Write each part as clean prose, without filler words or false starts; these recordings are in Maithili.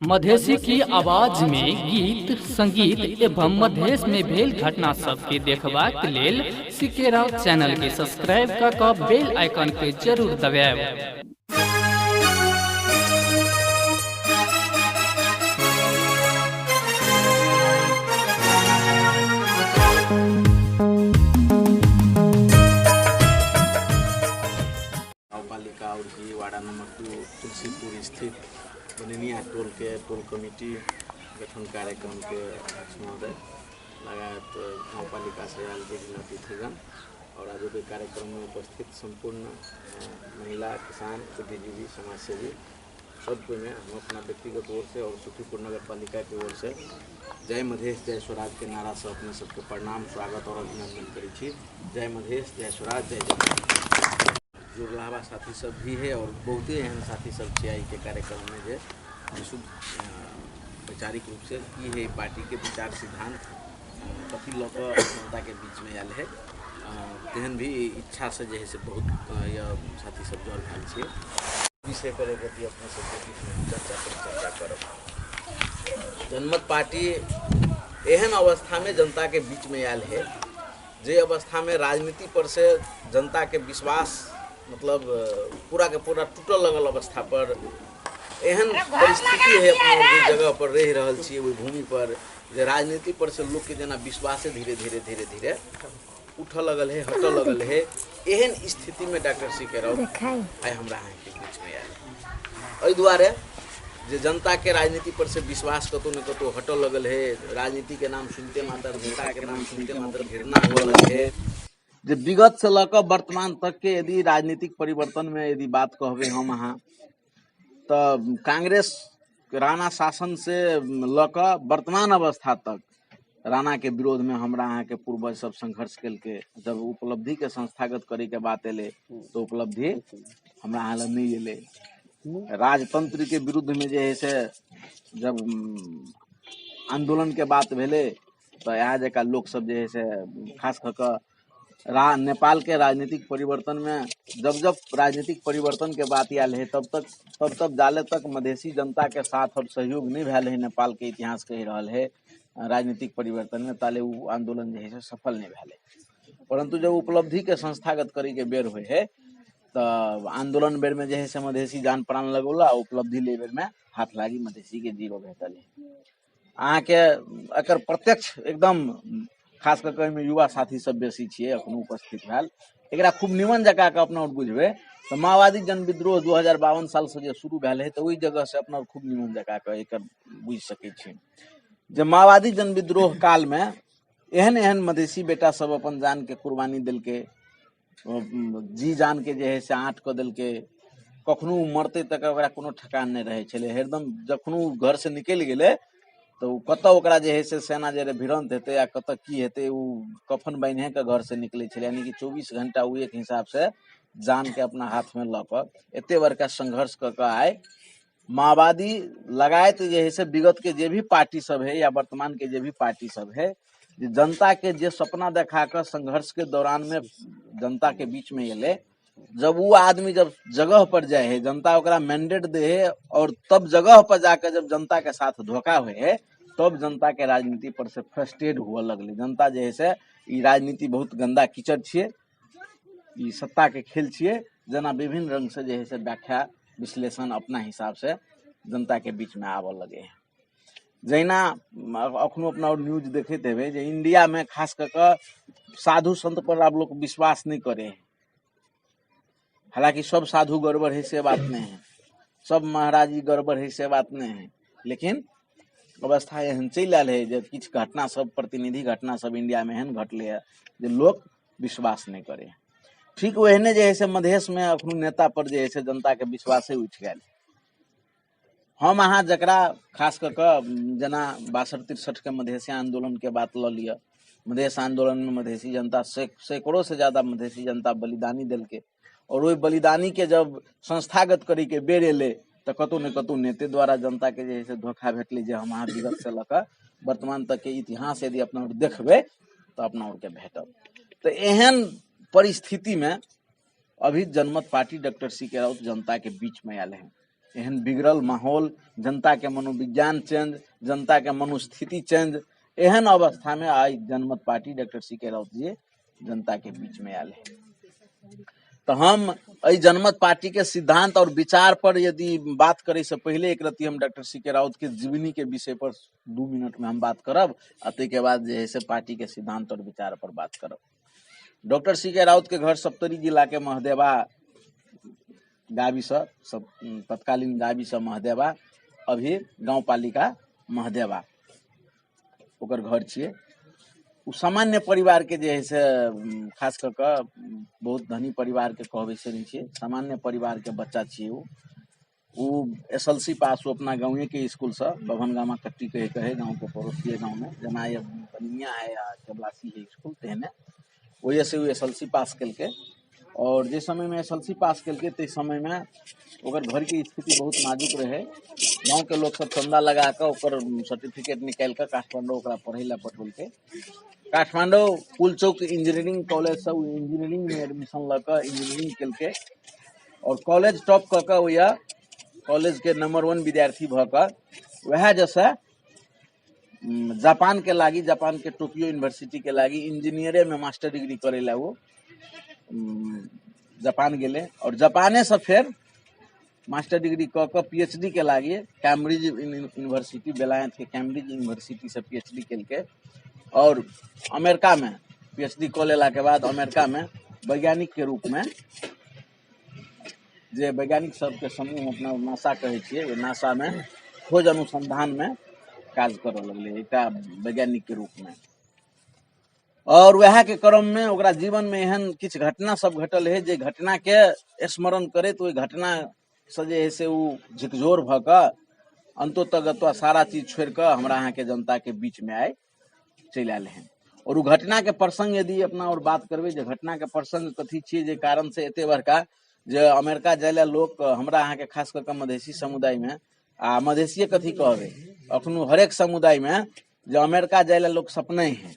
मधेसी की आवाज में गीत संगीत एवं मधेश में भेल घटना सब के देखबाक लेल सीके राउत चैनल के सब्सक्राइब कर बेल आइकन पे जरूर दबाएं। नगरपालिका और जी वार्ड नंबर 2 तुलसीपुर स्थित बनिया टोल के टोल कमेटी गठन कार्यक्रम के अध्यक्ष महोदय लगायत गाँवपालिका से आयल विभिन्न अतिथिगण और आज के कार्यक्रम में उपस्थित संपूर्ण महिला किसान बुद्धिजीवी समाजसेवी सबको में हम अपना व्यक्तिगत ओर से और सुखीपुर नगर पालिका की ओर से जय मधेश जय स्वराज के नारा से अपने सबके प्रणाम स्वागत और अभिनंदन करी छी। जय मधेश जय स्वराज जय जय जुड़लावा साथी सब भी है और बहुते एहन साथी सब छे के कार्यक्रम में जे विशुद्ध वैचारिक रूप से की है पार्टी के विचार सिद्धांत कथी लऽ कऽ जनता के बीच में आयल है तेहन भी इच्छा से जे है से बहुत यह साथी सब जोड़ भेल छे विषय पर अपने सबके बीच में चर्चा करब। जनमत पार्टी एहन अवस्था में जनता के बीच में आयल है जे अवस्था में राजनीति पर से जनता के विश्वास मतलब पूरा के पूरा टूटल लगल अवस्था पर एहन परिस्थिति है अपना जगह पर रह रहल छी ओहि भूमि पर जे राजनीति पर से लोग के जना विश्वास धीरे धीरे उठ लगल है हट लगल है। एहन स्थिति में डॉक्टर सीके राउत आइ हमरा के बीच में आयल एहि दुआरे जे जनता के राजनीति पर से विश्वास कतौ न कतौ हट लगल है राजनीति के नाम सुनते मात्र नेता के नाम सुनते मात्र घृणा हो लगल है जे विगत से लऽ कऽ वर्तमान तक के यदि राजनीतिक परिवर्तन में यदि बात कहबे हम अहाँ तो कांग्रेस राणा शासन से लऽ कऽ वर्तमान अवस्था तक राणा के विरोध में हमरा अहाँ के पूर्वज सब संघर्ष कल के जब उपलब्धि के संस्थागत करे के बात एले तो उपलब्धि हमरा अहाँ लग नहीं एले। राजतंत्र के विरुद्ध में जे है से जब आंदोलन के बात भेले तो यहाँ जका लोग सब जे है से खास कर नेपाल के राजनीतिक परिवर्तन में जब राजनीतिक परिवर्तन के बात आयल है तब जाले तक मधेसी जनता के साथ और सहयोग नहीं भेल है नेपाल के इतिहास कही रहल है राजनीतिक परिवर्तन में ताले वो आंदोलन जो है सफल नहीं भेल है। परंतु जब उपलब्धि के संस्थागत करे के बेर हुए है तो आंदोलन बेर में जो है मधेसी जान प्राण लगौला उपलब्धि ले बेर में हाथ लागी मधेसी के जीरो भेटल है। अहाँ के एकर प्रत्यक्ष एकदम खास करके में युवा साथी सब बेसी छिए अखनो उपस्थित भेल एकरा खूब निमन जका के अपना बुझबे तो माओवादी जन विद्रोह 2052 साल से शुरू भेल है तो वही जगह से अपना खूब निमन जका के एकर बुझ सके छी जे माओवादी जन विद्रोह काल में एहन एहन मधेसी बेटा सब अपन जान के कुर्बानी दिल के जी जान के जे है से आँट क दिल के कखनो मरते तक ओकरा कोनो ठिकान नहीं रहे छले हरदम जखनो घर से निकल गेले तो कत ओकरा जे है से सेना जे भिड़ंत हेते या कत की हेते उ कफन बान्हे के घर से निकले छले यानी कि 24 घंटा उ एक हिसाब से जान के अपना हाथ में लऽ कऽ एते बड़का संघर्ष क के आए माओवादी लगायत जे है से विगत के जे भी पार्टी सब है या वर्तमान के जे भी पार्टी सब है जनता के जे सपना देखा कर संघर्ष के दौरान में जनता के बीच में एले जब वो आदमी जब जगह पर जाए है जनता ओकरा मैंडेट दे है और तब जगह पर जाकर जब जनता के साथ धोखा हुए है तब जनता के राजनीति पर से फ्रस्ट्रेट हुआ लगले। जनता जे है से ई राजनीति बहुत गंदा कीचड़ छिए ई सत्ता के खेल छिए जना विभिन्न रंग से जे है से व्याख्या विश्लेषण अपना हिसाब से जनता के बीच में आवे लगे है। जैना अखनो अपना और न्यूज देखते हुए जे इंडिया में खास कर साधु संत पर आप लोग विश्वास नहीं करे हैं। हालांकि सब साधु गड़बड़ है से बात नहीं है सब महाराजी गड़बड़ है से बात नहीं है लेकिन अवस्था एहन चल आयल है जे किछ घटना सब प्रतिनिधि घटना सब इंडिया में एहन घटले है जे लोग विश्वास नहीं करे। ठीक वहने जे है से मधेश में अखनो नेता पर जे है से जनता के विश्वासे उठ गया। हम अहाँ जकरा खास कर जना 62-63 के मधेसी आंदोलन के बात ल लिया मधेश आंदोलन में मधेसी जनता सैकड़ों से ज्यादा मधेसी जनता बलिदानी दिल के और वही बलिदानी के जब संस्थागत करी के बेर एले तो कतौ न कतौ नेते द्वारा जनता के जे है धोखा भेटले जे हम अहाँ विगत से लऽ वर्तमान तक के इतिहास यदि अपना देखबे तो अपना के भेटत। तो एहन परिस्थिति में अभी जनमत पार्टी डॉक्टर सीके राउत जनता के बीच में आयल है एहन बिगड़ल माहौल, जनता के मनोविज्ञान चेंज, जनता के मनोस्थिति चेंज, एहन अवस्था में आज जनमत पार्टी डॉक्टर सी.के. राउत जी जनता के बीच में आयल है। तो हम अई जनमत पार्टी के सिद्धांत और विचार पर यदि बात करे से पहले एक रति हम डॉक्टर सी.के. राउत के जीवनी के विषय पर 2 मिनट में हम बात करब, और के बाद जे है से पार्टी के सिद्धांत और विचार पर बात करब। Doctor C K. राउत के घर सप्तरी जिला के महदेवा गाविस, तत्कालीन गाविस महदेवा, अभी गाँव पालिका महदेवा ओकर घर छिए। उ सामान्य परिवार के जे है से खास कर के बहुत धनी परिवार के कहबे से नहीं छिए, सामान्य परिवार के बच्चा छिए। उ एसएलसी पास हो अपना गाँव के स्कूल से, बभनगामा कट्टी कहे गाँव के पड़ोसी गाँव में, जना ये बनिया है या चबलासी है स्कूल तेहने, वही से एसएलसी पास कल के। और जिस समय में एसएलसी पास कल के ते समय में ओकर घर की स्थिति बहुत नाजुक रहे। गाँव के लोग सब चंदा लगा कर ओकर सर्टिफिकेट निकाल कर काठमांडू ओकरा पढ़े ला पठोल के। काठमांडू पुल चौक इंजीनियरिंग कॉलेज से इंजीनियरिंग में एडमिशन लकर इंजीनियरिंग कल के, और कॉलेज टॉप कर के वह कॉलेज के नंबर 1 विद्यार्थी भकर वह जैसे जापान के लागी, जापान के टोक्यो यूनिवर्सिटी के लागी इंजीनियरे में मास्टर डिग्री करे ला वो जापान गेले, और जापाने से फिर मास्टर डिग्री क के पीएचडी के लागी कैम्ब्रिज यूनिवर्सिटी, बेलायत के कैम्ब्रिज यूनिवर्सिटी से पीएचडी कल के, और अमेरिका में पीएचडी क लेला के बाद अमेरिका में वैज्ञानिक के रूप में, जे वैज्ञानिक सबके समूह अपना नासा कहे छे, नासा में खोज अनुसंधान में काज कर लगले एक वैज्ञानिक के रूप में। और वह के क्रम में ओकरा जीवन में एहन किछ घटना सब घटल है, जे घटना के स्मरण करे तो घटना से जे है से उ झिकझोर भ के अंतोतगत्वा सारा चीज छोड़ के हमरा यहाँ के जनता के बीच में आए चल आयल हैं। और उ घटना के प्रसंग यदि अपना और बात करबे, जे घटना के प्रसंग कथी छे, जे कारण से एते बड़का जे अमेरिका जाइला लोग हमरा यहाँ के खास करके मधेसी समुदाय में, आ मधेसी कथी कहबे अखनो हरेक समुदाय में जे अमेरिका जाइला लोग सपने हैं।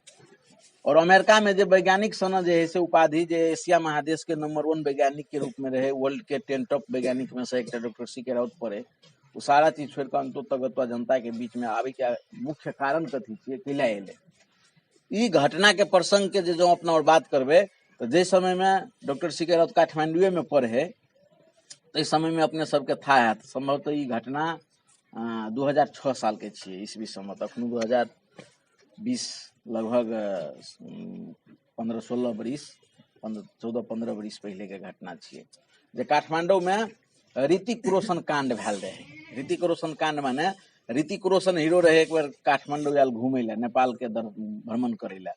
और अमेरिका में जो वैज्ञानिक सन जे है से उपाधि, जे एशिया महादेश के नंबर 1 वैज्ञानिक के रूप में रहे, वर्ल्ड के 10 टॉप वैज्ञानिक में से एक डॉक्टर सी.के. राउत पड़े, वो सारा चीज छोड़ कर अंतोतगत्वा जनता के बीच में आवे के मुख्य कारण कथी छे, कैला एले। ई घटना के प्रसंग के जो अपना और बात करबे, तो जे समय में डॉक्टर सी.के. राउत काठमांडुए में पढ़े, तो इस समय में अपने सबके था है संभवतः ई घटना 2006 साल के छे ईस्वी संवत, अखनो 2020 लगभग 15-16 बरिस 14-15 बरिस पहले के घटना छे, जे काठमांडू में ऋतिक रोशन कांड भेल रहे। ऋतिक रोशन कांड माने ऋतिक रोशन हीरो रहे, एक बार काठमांडू आयल घूमे ला, नेपाल के भ्रमण करे ला,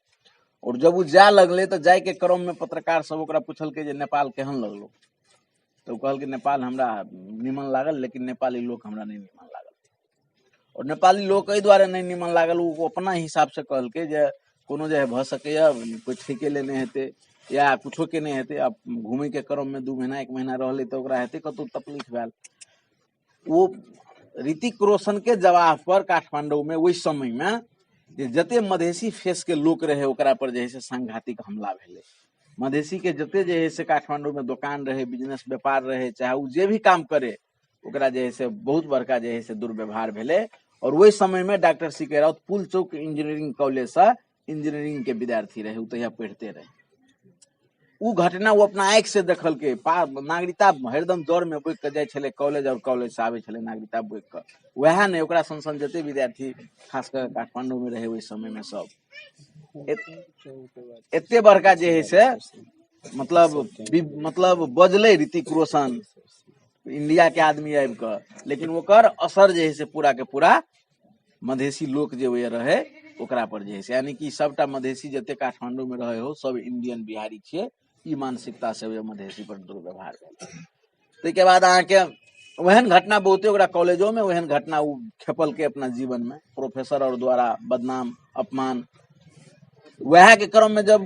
और जब वो जा लगले तो जाय के क्रम में पत्रकार सब ओकरा पूछल के जे नेपाल केहन लगलो, तो कहल कि नेपाल हमरा निमन लागल, लेकिन नेपाली लोग हमरा नहीं निमन लागल। और नेपाली लोग एहि दुआरे नहीं निमन लागल, वो अपना हिसाब से कहल के जे कोनो जे भ सके कोई ठेके लेने हेते या कुछो के नहीं हेते, अब घूमे के क्रम में 2 महीना 1 महीना रहले तो ओकरा हेते कतौ तकलीफ भेल। वो ऋतिक रोशन के जवाब पर काठमांडू में वही समय में जे जते मधेसी फेस के लोग रहे ओकरा पर जे है से सांघातिक हमला भेले। मधेसी के जते जे है से काठमांडू में दुकान रहे, बिजनेस व्यापार रहे, चाहे वो जे भी काम करे ओकरा जे है से बहुत बड़का जे है से दुर्व्यवहार भेले। और वही समय में doctor C K. Raut Pul Chowk engineering college से इंजीनियरिंग के विद्यार्थी रहे, तहिया पढ़ते रहे। उ घटना वो अपना आंख से देखल के, नागरिकता हरदम दौड़ में बैठ के जाय छले कॉलेज, और कॉलेज से आवे छले नागरिकता बैठ के, वह ने ओकरा संग जते विद्यार्थी खास कर काठमांडू में रहे वही समय में सब एते बड़का जे है से मतलब बजले ऋतिक रोशन इंडिया के आदमी आबि के, लेकिन ओकर असर जे है से पूरा के पूरा मधेसी लोग जे वे रहे ओकरा पर जे है से, यानी कि सबटा मधेसी जते काठमांडू में रहे हो सब इंडियन बिहारी छिए, ई मानसिकता से वे मधेसी पर दुर्व्यवहार भेल। ताहि के बाद अहाँ के वहन घटना बहुते ओकरा कॉलेजों में वहन घटना उ खेपल के अपना जीवन में, प्रोफेसर और द्वारा बदनाम अपमान। वह के क्रम में जब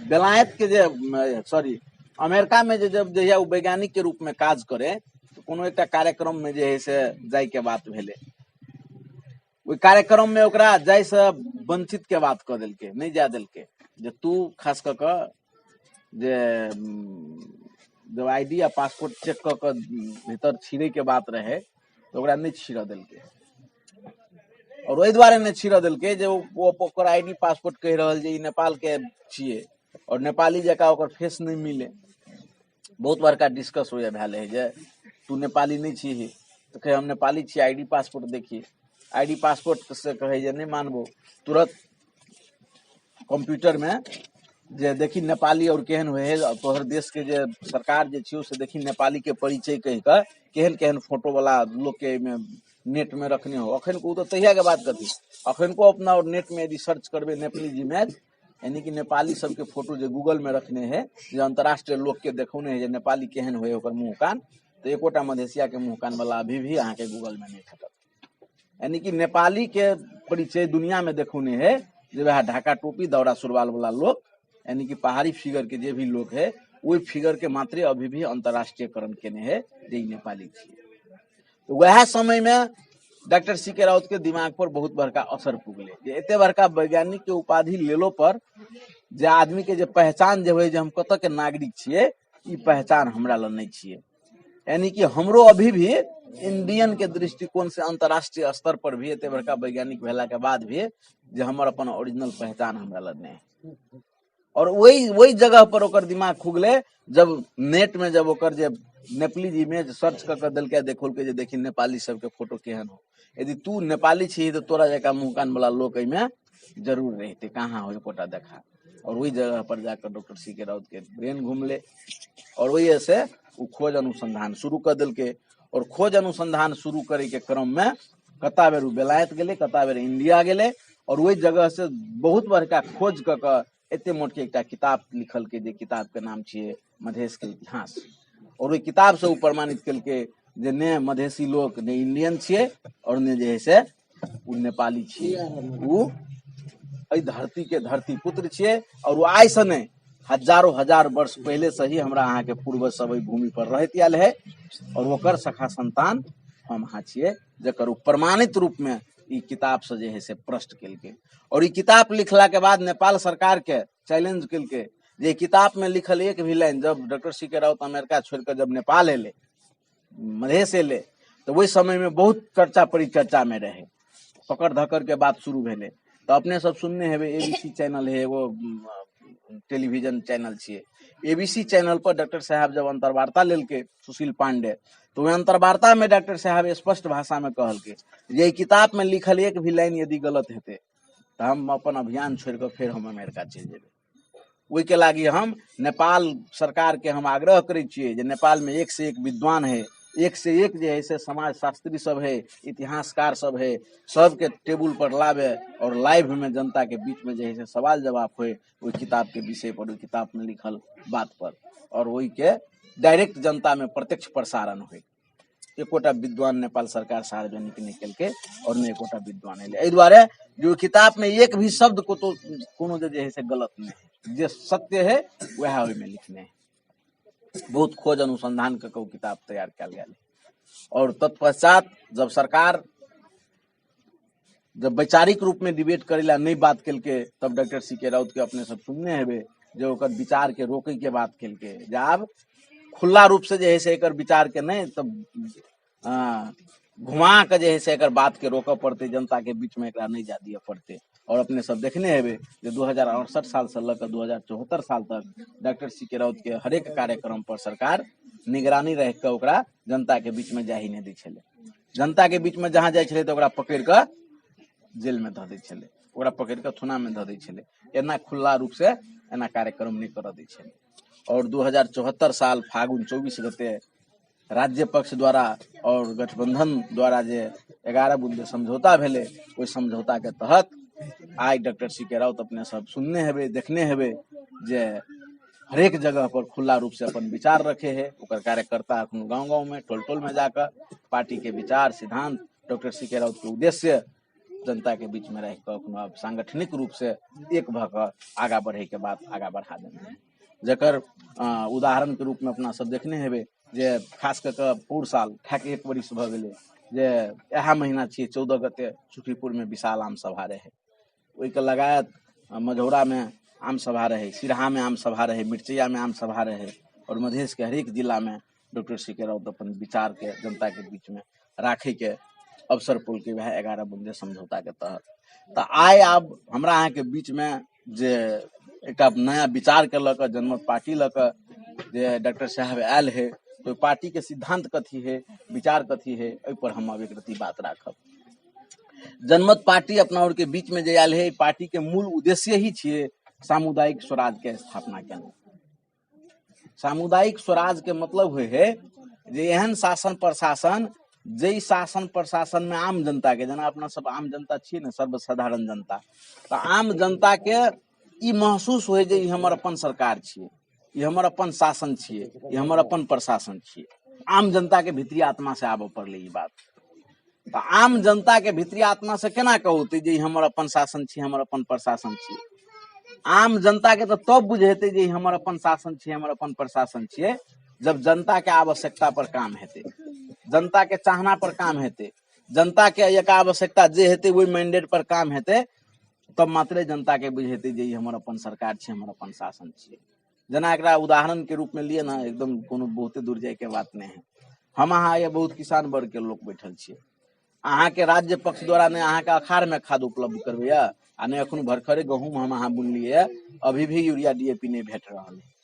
बेलायत के जे अमेरिका में जब जहिया वैज्ञानिक के रूप में काज करे, तो कोनो एक कार्यक्रम में जे है से जाय के बात भेले, ओहि कार्यक्रम में ओकरा जाय से वंचित के बात क देलके, नहीं जा देलके, जे तू खास क के जे जब आईडी या पासपोर्ट चेक क के भीतर छिरे के बात रहे, तो ओकरा नहीं छिड़ देलकै, और ओहि दुआरे नहीं छिड़ देलकै जे ओ ओकर आईडी पासपोर्ट कहि रहल जे ई नेपाल के छियै और नेपाली जकाँ ओकर फेस नहीं मिले। बहुत बड़का डिस्कस हो भेल है जे तू नेपाली नहीं छिही, तो कहे हम नेपाली छी, आईडी पासपोर्ट देखिए। आईडी पासपोर्ट से कहे जे नहीं मानबो, तुरंत कंप्यूटर में जे देखी नेपाली और केहन हुए है, तोहर देश के जे सरकार जे छियो से देखी नेपाली के परिचय कह के केहन केहन फोटो वाला लोग के में नेट में रखने हो। अखन को तो तहिया के बात कथी, अखन को अपना और नेट में यदि सर्च करबे नेपाली इमेज, यानी कि नेपाली सबके फोटो जो गूगल में रखने है, जो अंतर्राष्ट्रीय लोग के देखौने है जे नेपाली केहन हुए ओकर मुंह कान, तो एकोटा मधेसिया के मुंह कान वाला अभी भी अहाँ के गूगल में नहीं भेटत। यानी कि नेपाली के परिचय दुनिया में देखौने है जे वह ढाका टोपी दौरा सुरवाल वाला लोग, यानी कि पहाड़ी फिगर के जे भी लोग है वही फिगर के मात्र अभी भी अंतर्राष्ट्रीयकरण केने है जे नेपाली थी। तो वह समय में डॉक्टर सी.के. राउत के दिमाग पर बहुत बड़का असर पुगले जे एते बड़का वैज्ञानिक के उपाधि लेलो पर जे आदमी के जे पहचान जे हुए जे हम कत के नागरिक छिए, ई पहचान हमरा ल नहीं छिए। यानी कि हमरो अभी भी इंडियन के दृष्टिकोण से अंतर्राष्ट्रीय स्तर पर भी एते बड़का वैज्ञानिक भेला के बाद भी जे हमर अपन ओरिजिनल पहचान हमरा ल नहीं। और वही जगह पर ओकर दिमाग खुगले जब नेट में जब ओकर जे नेपाली इमेज सर्च कर दिलके, देखोलके जे देखी नेपाली सबके फोटो केहन हो। यदि तू नेपाली छी तो तोरा जका मुंह कान वाला लोग में जरूर रहते, कहाँ हो कोटा देखा। और वही जगह पर जाकर डॉक्टर सी.के. राउत के ब्रेन घूमले और वही से वो खोज अनुसंधान शुरू कर दिलके। और खोज अनुसंधान शुरू करे के क्रम में कता बेर बेलायत गेले, कता बेर इंडिया गेले, और वही जगह से बहुत बड़का खोज क एते मोट के एक किताब लिखल के, जे किताब के नाम छिए मधेश के इतिहास। और वही किताब से प्रमाणित कल के जे ने मधेसी लोग ने इंडियन छिए और ने जे है से उ नेपाली छिए, उ एहि धरती के धरती पुत्र छिए। और वो आय से नहीं हजारों हजार वर्ष पहले से ही हमरा अहाँ के पूर्वज सब भूमि पर रहत आयल है, और ओकर सखा संतान हम अहाँ छिए, जकर प्रमाणित रूप में ई किताब से जे है से प्रश्न केलके। और ई किताब लिखला के बाद नेपाल सरकार के चैलेंज केलके जे किताब में लिखल एक भी लाइन, जब डॉक्टर सी.के. राउत अमेरिका छोड़कर जब नेपाल एले, मधेश एले, तो वही समय में बहुत चर्चा परिचर्चा में रहे, पकड़ धकड़ के बात शुरू भेले। तो अपने सब सुनने हेबे एबीसी चैनल है, वो टेलीविजन चैनल छिए। एबीसी चैनल पर डॉक्टर साहब जब अंतर्वार्ता लेलके सुशील पांडे, तो वह अंतर्वार्ता में डॉक्टर साहब स्पष्ट भाषा में कहलके जे किताब में लिखल एक भी लाइन यदि गलत हेते तो हम अपन अभियान छोड़ कर फिर हम अमेरिका चल जेबे। वही के लागी हम नेपाल सरकार के हम आग्रह करे छिए जे नेपाल में एक से एक विद्वान है, एक से एक जे है से समाज शास्त्री सब है, इतिहासकार सब है, सबके टेबुल पर लावे और लाइव में जनता के बीच में जे है से सवाल जवाब हुए वो किताब के विषय पर, किताब में लिखल बात पर, और वही के डायरेक्ट जनता में प्रत्यक्ष प्रसारण हुए। एकोटा विद्वान नेपाल सरकार सार्वजनिक नहीं केलके और न एकोटा विद्वान एले। एहि दुआरे जो किताब में एक भी शब्द को तो कोनो जे है से गलत नहीं, जे सत्य है वह में लिखने है। बहुत खोज अनुसंधान का किताब तैयार किया गया। और तत्पश्चात जब सरकार जब वैचारिक रूप में डिबेट करेला नहीं बात केलके, तब डॉक्टर सी.के. राउत के अपने सब सुनने हेबे जो ओकर विचार के रोके के बात केलके, जब खुला रूप से जे है से एकर विचार के नहीं, तब घुमा के जे है से एकर बात के रोके पड़ते, जनता के बीच में एकरा नहीं जा दिए पड़ते। और अपने सब देखने हेबे जो 2068 साल से लेकर 2074 साल तक डॉक्टर सी.के. राउत के हरेक कार्यक्रम पर सरकार निगरानी रह के ओकरा जनता के बीच में जा ही नहीं दै छले। जनता के बीच में जहाँ जाय छले तो ओकरा पकड़ के जेल में ध दै छले, ओकरा पकड़ के थाना में ध दै छले। एना खुला रूप से एना कार्यक्रम नहीं कर दै छले। और 2074 साल फागुन 24 गते राज्य पक्ष द्वारा और गठबंधन द्वारा जे 11 बुंदे समझौता भेले, ओहि समझौता के तहत आज डॉक्टर सी.के. राउत अपने सब सुनने हेबे, देखने हेबे जे हरेक जगह पर खुला रूप से अपन विचार रखे है। ओकर कार्यकर्ता अखनो गांव-गांव में, टोल-टोल में जाकर पार्टी के विचार सिद्धांत, डॉक्टर सी.के. राउत के उद्देश्य जनता के बीच में रह कर अखनो अब सांगठनिक रूप से एक भ कर आगा बढ़े के बात आगा बढ़ा देने, जकर उदाहरण के रूप में अपना सब देखने हेबे जे खास कर पूर्व साल ठाक 1 वर्ष भ गेले जे यह महीना छिए 14 गते सुखीपुर में विशाल आम सभा रहे। ओहि के लगायत मझौरा में आम सभा रहे, सिरहा में आम सभा रहे, मिर्चैया में आम सभा रहे, और मधेश के हरेक जिला में डॉक्टर सी.के. राउत अपन विचार के जनता के बीच में राखे के अवसर पुल के वह 11 बुंदे समझौता के तहत। तो आइ आब हमरा अहाँ के बीच में जे एक नया विचार के लऽ कऽ जनमत पार्टी लऽ कऽ जे डॉक्टर साहब आयल है, तो पार्टी के सिद्धांत कथी है, विचार कथी है, ओहि पर हम अब एक रत्ती बात राखब। जनमत पार्टी अपना और के बीच में जे आयल है, पार्टी के मूल उद्देश्य ही छियै सामुदायिक स्वराज के स्थापना केना। सामुदायिक स्वराज के मतलब हुए है जे एहन शासन प्रशासन जे शासन प्रशासन में आम जनता के, जेना अपना सब आम जनता छियै ने, सर्वसाधारण जनता, तो आम जनता के ई महसूस हुए जे ई हमर अपन सरकार छियै, ई हमर अपन शासन छियै, ई हमर अपन प्रशासन छियै। आम जनता के भीतरी आत्मा से आबऽ पड़लै ई बात। तो आम जनता के भीतरी आत्मा से केना कहते जे हमर अपन शासन छियै, हमर अपन प्रशासन छियै। आम जनता के तो तब बुझेते जे हमर अपन शासन छियै, हमर अपन प्रशासन छियै, जब जनता के आवश्यकता पर काम हेतै, जनता के चाहना पर काम हेतै, जनता के एक आवश्यकता जे हेतै वही मैंडेट पर काम हेतै, तब मात्रे जनता के बुझेते जे हमर अपन सरकार छियै, हमर अपन शासन छियै। जेना एकरा उदाहरण के रूप में लिए ना, एकदम कोनो बहुते दूर जाए के बात नहीं है। हम अहाँ ये बहुत किसान वर्ग के लोग बैठल छियै, अहाँ के राज्य पक्ष द्वारा ने अहाँ के अखाड़ में खाद उपलब्ध करबैया, आ ने अखन भरखरे गहूम हम अहाँ बुनलियै, अभी भी यूरिया डीएपी नहीं भेट रहल है।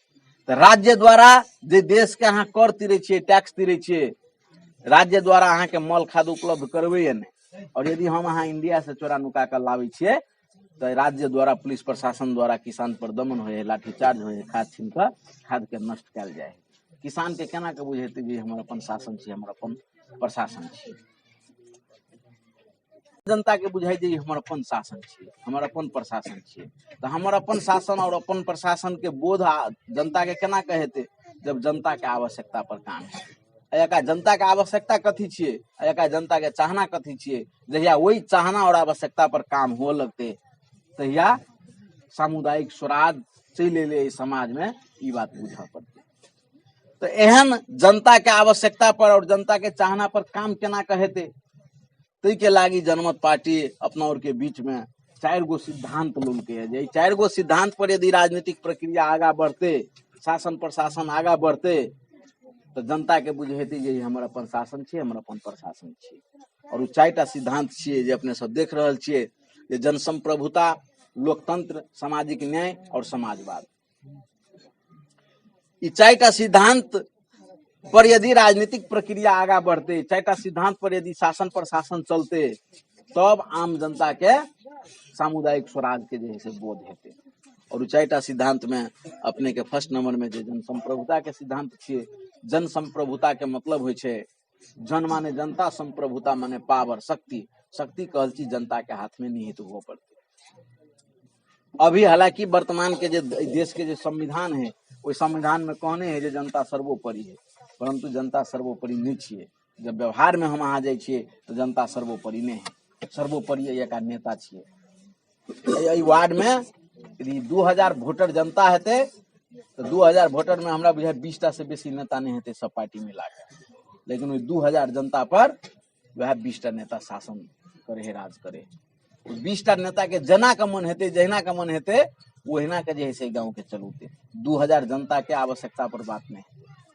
तो राज्य द्वारा जे देश के अहाँ कर तिरे छियै, टैक्स तिरे छियै, राज्य द्वारा अहाँ के मल खाद उपलब्ध करबैया नहीं। और यदि हम अहाँ इंडिया से चोरा नुका कर लाबै छियै, तो राज्य द्वारा पुलिस प्रशासन द्वारा किसान पर दमन होय है, लाठीचार्ज होय है, खाद छीन कर खाद के नष्ट कयल जाय है। किसान के केना के बुझेते जे हमर अपन शासन छियै, हमर अपन प्रशासन छियै। जनता के बुझाई जे हमर अपन शासन छियै, हमर अपन प्रशासन छियै। तो हमर अपन शासन और अपन प्रशासन के बोध जनता के केना के हेतै, जब जनता के आवश्यकता पर काम हेतै। एका जनता के आवश्यकता कथी छियै, एका जनता के चाहना कथी छियै, जहिया वही चाहना और आवश्यकता पर काम हो लगते, तहिया सामुदायिक स्वराज चलि एलै समाज में, ई बात बुझा पड़तै। तो एहन जनता के आवश्यकता पर और जनता के चाहना पर काम केना के हेतै, तै के लागी जनमत पार्टी अपना और के बीच में 4 गो सिद्धांत लेलकै है। जे 4 गो सिद्धांत पर यदि राजनीतिक प्रक्रिया आगा बढ़ते, शासन प्रशासन आगा बढ़ते, तो जनता के बुझेतै जे हमर अपन शासन छियै, हमर अपन प्रशासन छियै। और उ 4टा सिद्धांत छियै जे अपने सब देख रहल छियै, जे जनसंप्रभुता, लोकतंत्र, सामाजिक न्याय और समाजवाद। ई 4टा सिद्धांत पर यदि राजनीतिक प्रक्रिया आगा बढ़ते, 4टा सिद्धांत पर यदि शासन प्रशासन चलते, तब आम जनता के सामुदायिक स्वराज के जे है से बोध हेतै। और 4टा सिद्धांत में अपने के फर्स्ट नंबर में जे जनसंप्रभुता के सिद्धांत छियै। जनसंप्रभुता के मतलब होइ छै, जन माने जनता, संप्रभुता माने पावर, शक्ति। शक्ति कहल चीज जनता के हाथ में निहित हुआ पड़ते। अभी हालांकि वर्तमान के जे देश के जे संविधान है, ओहि संविधान में कहने है जे जनता सर्वोपरि है, परंतु जनता सर्वोपरि नहीं छियै। जब व्यवहार में हम अहाँ जाइ छियै तो जनता सर्वोपरि नहीं है, सर्वोपरि एक नेता छियै। वार्ड में यदि 2000 वोटर जनता हेतै, तो 2000 वोटर में हमरा बुझाय 20टा से बेसी नेता नहीं हेतै सब पार्टी मिला के, लेकिन ओहि 2000 जनता पर वह 20टा नेता शासन करे, राज करे। 20टा नेता के जना का मन हेतै, जहिना का मन हेतै, वहिना के जे है से गाँव के चलूते। 2000 जनता के आवश्यकता पर बात नहीं,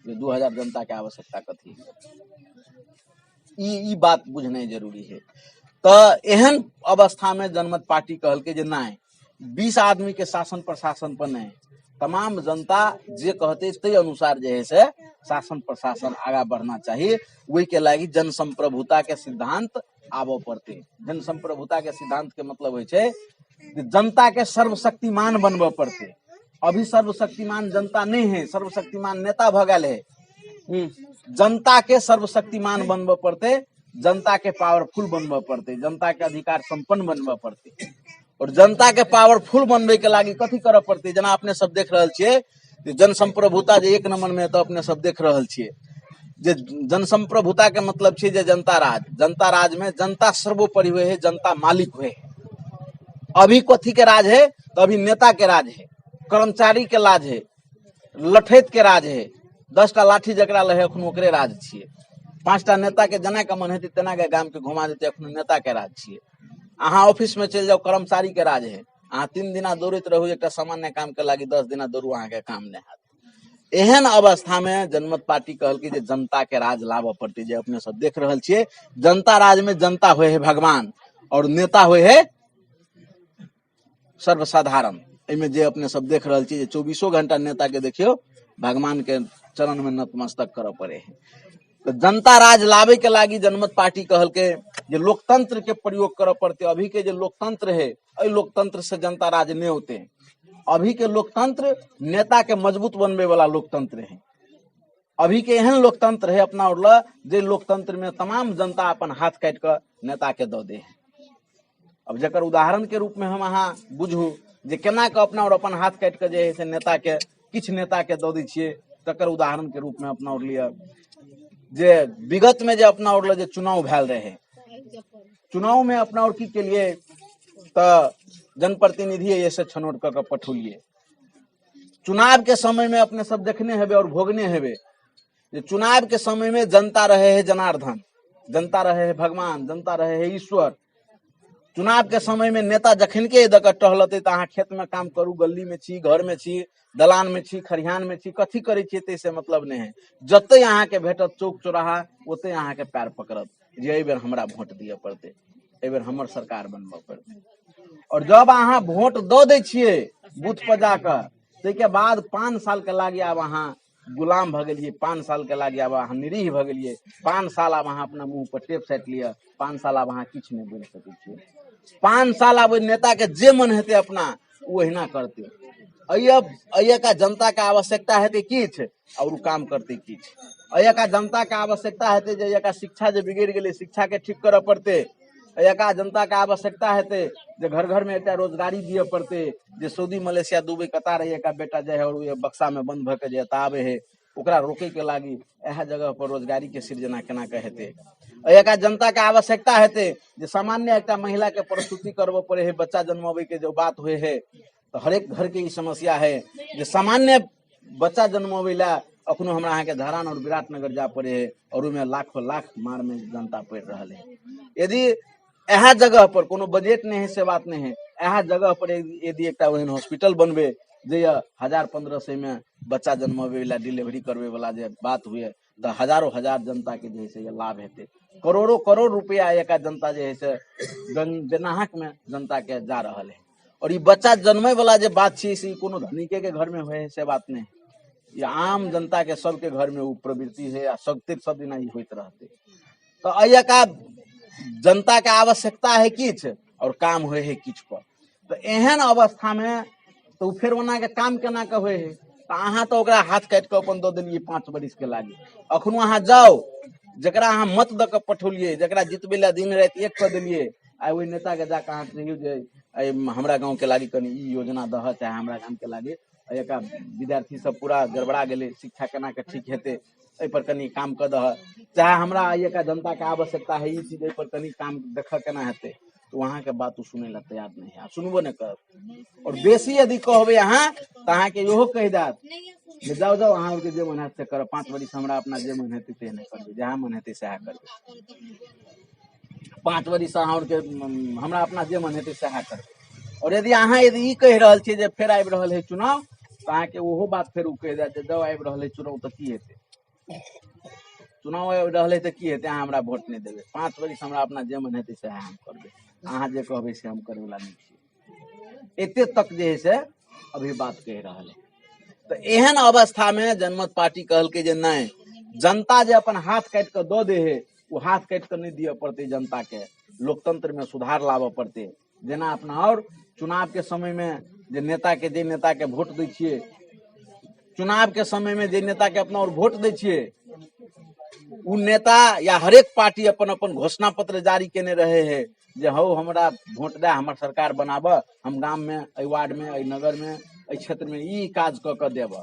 जे 2000 जनता के आवश्यकता कथी है, ई बात बुझनाइ जरूरी है। तो एहन अवस्था में जनमत पार्टी कहल के जे नहीं, 20 आदमी के शासन प्रशासन पर नहीं, तमाम जनता जे कहते ते अनुसार जे है से शासन प्रशासन आगा बढ़ना चाहिए। वही के लागी जनसंप्रभुता के सिद्धांत आबो पड़ते। जनसंप्रभुता के सिद्धांत के मतलब होइ छै जनता के सर्वशक्तिमान बनबे पड़ते। अभी सर्वशक्तिमान जनता नहीं है, सर्वशक्तिमान नेता भ गेल है। जनता के सर्वशक्तिमान बनबे पड़ते, जनता के पावरफुल बनबे पड़ते, जनता के अधिकार संपन्न बनबे पड़ते। और जनता के पावरफुल बनबे के लागी कथी करे पड़ते, जना अपने सब देख रहल छियै, जनसंप्रभुता जे 1 नंबर में, तो अपने सब देख रहल छियै जे जनसंप्रभुता के मतलब छै जे जनता राज। जनता राज में जनता सर्वोपरि हुए है, जनता मालिक हुए है। अभी कथी के राज है, तो अभी नेता के राज है, कर्मचारी के राज है, लठैत के राज है। 10टा लाठी जकरा लहे अखन ओकरे राज छियै। 5टा नेता के जना के मन हेतै तेना के गाम के घुमा देते, अखन नेता के राज छियै। अहाँ ऑफिस में चल जाओ, कर्मचारी के राज है। अहाँ 3 दिना दौड़ैत रहू एक सामान्य काम के लागी, 10 दिना दौड़ू, अहाँ के काम नहीं हैत। एहन अवस्था में जनमत पार्टी कहल कि जनता के राज लाभ पड़ते, जे अपने सब देख रहे छे, जनता राज में जनता हुए है भगवान और नेता हुए है सर्वसाधारण। इनमें जे अपने सब देख रहे छे, 24 घंटा नेता के देखियो भगवान के चरण में नतमस्तक करे पड़े है। तो जनता राज लावे के लागी जनमत पार्टी कहल के जे लोकतंत्र के प्रयोग करे पड़ते। अभी के जो लोकतंत्र है, लोकतंत्र से जनता राज नहीं होते। अभी के लोकतंत्र नेता के मजबूत बनवे वाला लोकतंत्र है। अभी के एहन लोकतंत्र है अपना उड़ला, जे लोकतंत्र में तमाम जनता अपन हाथ काट कर नेता के दे है। अब जकर उदाहरण के रूप में हम अहाँ बुझू जे केना के अपना और अपन हाथ काट के जे है से नेता के किछ नेता के दे दै छियै, तकर उदाहरण के रूप में अपना उड़लिए जे विगत में जे अपना उड़ल जे चुनाव भेल रहे, चुनाव में अपना और की के लिए तो जनप्रतिनिधि ऐसे छनौट कर पठौलिए। चुनाव के समय में अपने सब देखने हेबे और भोगने हेबे जे चुनाव के समय में जनता रहे है जनार्दन, जनता रहे है भगवान, जनता रहे है ईश्वर। चुनाव के समय में नेता जखन के दक टहलते तो अहाँ खेत में काम करू, गली में छी, घर में छी, दलान में छी, खरिहान में छी, कथी करे छी से मतलब नहीं है। जते अहाँ के भेटत चौक चौराहा ओते अहाँ के पैर पकड़त जे एहि बेर हमरा वोट दिए पड़ते, एहि बेर हमर सरकार बनबे पड़ते। और जब अहाँ वोट दो दे छिए बूथ पर जाकर, के बाद 5 साल के लागी अब अहाँ गुलाम भ गेलिए, 5 साल के लागी अब अहाँ निरीह भ गेलिए, 5 साल अब अहाँ अपना मुंह पर टेप साट लिया, 5 साल अब अहाँ किछ नहीं बोल सकै छिए। 5 साल अब नेता के जे मन हेते अपना ओहिना करते। अय का जनता के आवश्यकता हेते किछ और काम करते किछ। अय का जनता के आवश्यकता हेते जे का शिक्षा जे बिगड़ गेले, शिक्षा के ठीक करे पड़ते। का जनता के आवश्यकता हेते जे घर घर में एक रोजगारी दिए पड़ते। जे सऊदी मलेशिया दुबई कतार का बेटा जे है और बक्सा में बंद भके जे आवे है, ओकरा रोके के लागी यह जगह पर रोजगारी के सृजना केना के हेते। का जनता के आवश्यकता हेते जे सामान्य एक महिला के प्रसूति करबे पड़े है, बच्चा जन्मावे के जो बात हुए है, तो हरेक घर के ई समस्या है जे सामान्य बच्चा जन्मावे ला अखनो हमरा अहाँ के धरान और विराटनगर जा पड़े है और उनमें लाखों लाख मार में जनता पड़ रहा है। यदि यह जगह पर कोनो बजट नहीं है से बात नहीं है, यह जगह पर यदि एक ओहन हॉस्पिटल बनबे जे 1000-1500 में बच्चा जन्मावे वाला डिलीवरी करवे वाला जे बात हुए तो हजारों हजार जनता के जे है लाभ हेते। करोड़ों करोड़ रुपया एक जनता जे है से बेनाहक में जनता के जा रहा है। और ये बच्चा जन्मे वाला जे बात छी से कोनो धनिके के घर में हुए से बात नहीं, ये आम जनता के सबके घर में वो प्रवृत्ति है, सब दिन ही होते रहते। तो अय का जनता के आवश्यकता है किछ और काम हुए है किछ पर। तो एहन अवस्था में तो फिर ओना के काम केना के हुए है। तो अहाँ तो ओकरा हाथ काट के अपन दे दिलिए 5 बरिस के लागी। अखनो अहाँ जाओ जकरा अहाँ मत द के पठौलिए, जकरा जितबे ला दिन रात एक कर दिलिए, आ ओइ नेता के जाके अहाँ कहियो जे हमरा गांव के लागी कनी ई योजना दह, चाहे हमरा गांव के लागी एका विद्यार्थी सब पूरा गड़बड़ा गेले, शिक्षा केना के ठीक हेते एहि पर कनी काम कर दह, चाहे हमरा एका जनता के आवश्यकता है ई चीज पर कनी काम देख केना हेते। तो वहाँ के बात सुने ला तैयार नहीं है, सुनबो नहीं कर। और बेसी यदि कहबे अहाँ तो अहाँ के इहो कह देत जे जाओ जाओ अहाँ के जे मन हेते कर, 5 बरिस हमरा अपना जे मन हेते ते नहीं करबे, जहाँ मन हेते सएह करबे। 5 बरिस अहाँ के हमरा अपना जे मन हेते सएह करबे। और यदि अहाँ यदि ई कह रहल छियै जे फेर आबि रहल है चुनाव, तो अहाँ के ओहो बात फेर उ कह देत जे जाओ आबि रहल है चुनाव तो की हेते, चुनाव आबि रहल है तो की हेते, अहाँ हमरा वोट नहीं देबे। 5 बरिस हमरा अपना जे मन हेते सएह हम करबे, अहाँ जे कहबे से हम करे वाला नहीं छियै। एते तक जे है से अभी बात कह रहा है। तो एहन अवस्था में जनमत पार्टी कहल के जे नहीं, जनता जे अपन हाथ काट के दो दे है, वो हाथ काट के नहीं दिए पड़ते जनता के, लोकतंत्र में सुधार लावे पड़ते। जेना अपना और चुनाव के समय में जे नेता के वोट दै छियै, चुनाव के समय में जे नेता के अपना और वोट दै छियै, उ नेता या हरेक पार्टी अपन अपन घोषणा पत्र जारी केने रहे है जे हो हमरा वोट दे, हमर सरकार बनाब, हम गांव में एहि वार्ड में एहि नगर में एहि क्षेत्र में ई काज क के देब।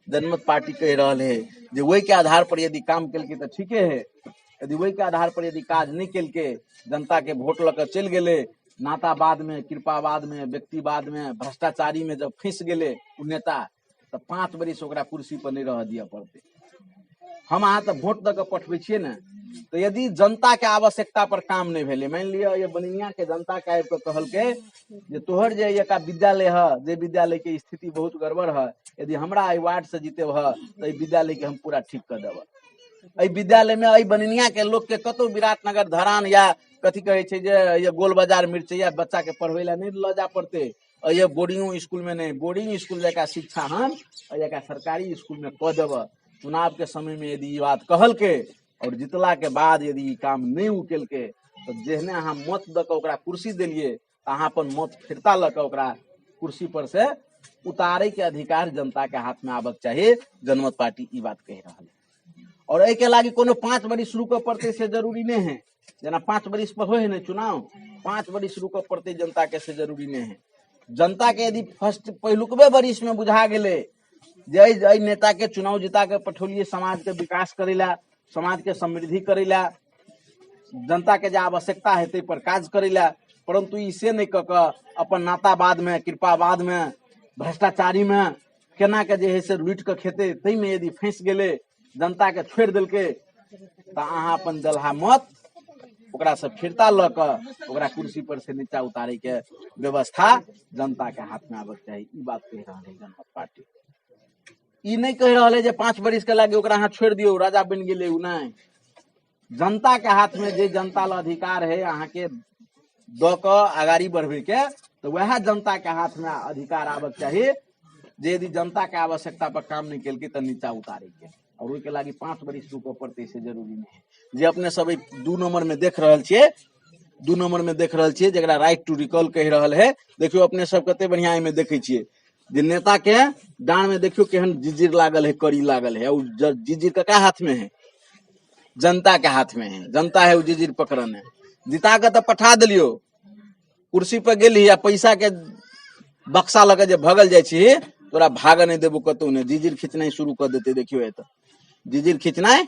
जनमत पार्टी कह रहा है जे वही के आधार पर यदि काम केलकै तो ठीके है, यदि वही के आधार पर यदि काज नहीं केलकै, जनता के वोट लके चल गेले, नातावाद में, कृपावाद में, व्यक्तिवाद में, भ्रष्टाचारी में जब फंस गेले उ नेता, तो 5 बरिस ओकरा कुर्सी पर नहीं रह दिए पड़ते। हम अहाँ तो वोट द के पठबे छियै ने, तो यदि जनता के आवश्यकता पर काम नहीं भेले, मान लिया ये बनिया के जनता के आबि के कहल के जे तोहर जे एक विद्यालय है, जे विद्यालय के स्थिति बहुत गड़बड़ है, यदि हमरा एहि वार्ड से जीते है तो एहि विद्यालय के हम पूरा ठीक कर देब। एहि विद्यालय में एहि बनिया के लोग के कतौ विराटनगर धरान या कथी कहे छै जे ये गोल बाजार मिर्चैया बच्चा के पढ़वे ला नहीं ल जा पड़ते, ये बोर्डिंग स्कूल में नहीं, बोर्डिंग स्कूल जैसा शिक्षा हम जैसा सरकारी स्कूल में कह देब। चुनाव के समय में यदि बात कहल के और जितला के बाद यदि ई काम नहीं उकेल के तो जेहने अहाँ मत द के ओकरा कुर्सी देलिए अहाँ अपन मत फिरता ल के ओकरा कुर्सी पर से उतारे के अधिकार जनता के हाथ में आबक चाहिए। जनमत पार्टी ई बात कह रहा है। और एहि के लागी कोनो 5 बरिस रुकऽ पड़ते से जरूरी नहीं है, जना 5 बरिस पर हो है ना चुनाव, 5 बरिस रुकऽ पड़ते जनता के से जरूरी नहीं है। जनता के यदि फर्स्ट पहिलुकबे बरिस में बुझा गेले जे नेता के चुनाव जिता के पठौलिए समाज के विकास करेला, समाज के समृद्धि करेला, जनता के जे आवश्यकता है पर काज करेला, परंतु इसे नहीं कह के अपन नातावाद में, कृपावाद में, भ्रष्टाचारी में केना के जे है से लूट के खेते, तई में यदि फंस गेले, जनता के छोड़ दिलके तो अहाँ अपन दलहा मत ओकरा से फिरता ल के ओकरा कुर्सी पर से नीचा उतारे के व्यवस्था जनता के हाथ में आबक चाहिए। ई बात कह रहा है जनता पार्टी। ई नहीं कह रहा है जे 5 बरिस के लागे ओकरा अहाँ छोड़ दियो राजा बन गेले, उ नहीं। जनता के हाथ में जे जनता ला अधिकार है अहाँ के द के आगाड़ी बढ़वे के, तो वह जनता के हाथ में अधिकार आबक चाहिए जे यदि जनता के आवश्यकता पर काम नहीं केलके तो नीचा उतारे के। और ओहि के लागी 5 बरिस रुकऽ पड़ते से जरूरी नहीं है। जे अपने सब 2 नंबर में देख रहल छियै, 2 नंबर में देख रहल छियै जकरा राइट टू रिकॉल कह रहल है, देखियो अपने सब कते बढ़िया में देखे छियै जे नेता के डांड में देखियो केहन जिजिर लागल है, कड़ी लागल है। और जिजिर का हाथ में है, जनता के हाथ में है। जनता है वो जिजिर पकड़न है। जिता के तो पठा दिलियो, कुर्सी पर गेली या पैसा के बक्सा लगे जे भगल जाइ छी, तोरा भाग नहीं देबो कतौ ने, जिजिर खींचनाई शुरू कर देते। देखियो एत जिजिर खींचनाई